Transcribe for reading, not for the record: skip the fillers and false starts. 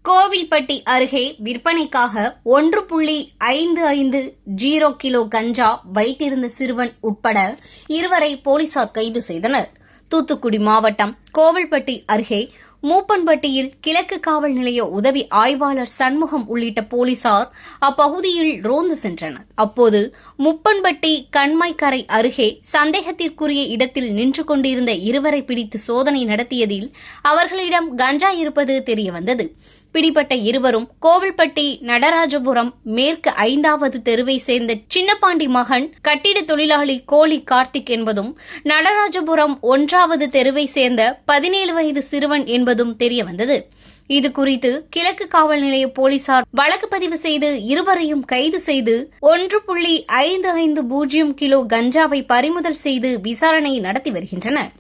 கோவில்பட்டி அருகே விற்பனைக்காக 1.55 கிலோ கஞ்சா வைத்திருந்த சிறுவன் உட்பட 2 போலீசார் கைது செய்தனர். தூத்துக்குடி மாவட்டம் கோவில்பட்டி அருகே மூப்பன்பட்டியில் கிழக்கு காவல் நிலைய உதவி ஆய்வாளர் சண்முகம் உள்ளிட்ட போலீசார் அப்பகுதியில் ரோந்து சென்றனர். அப்போது முப்பன்பட்டி கண்மாய்க்கரை அருகே சந்தேகத்திற்குரிய இடத்தில் நின்று கொண்டிருந்த 2 பிடித்து சோதனை நடத்தியதில் அவர்களிடம் கஞ்சா இருப்பது தெரியவந்தது. பிடிபட்ட 2 கோவில்பட்டி நடராஜபுரம் மேற்கு 5வது தெருவை சேர்ந்த சின்னப்பாண்டி மகன் கட்டிட தொழிலாளி கோலி கார்த்திக் என்பதும், நடராஜபுரம் 1வது தெருவை சேர்ந்த 17 வயது சிறுவன் என்பதும் தெரியவந்தது. இதுகுறித்து கிழக்கு காவல் நிலைய போலீசார் வழக்கு பதிவு செய்து 2 கைது செய்து 1.55 கிலோ கஞ்சாவை பறிமுதல் செய்து விசாரணை நடத்தி வருகின்றனர்.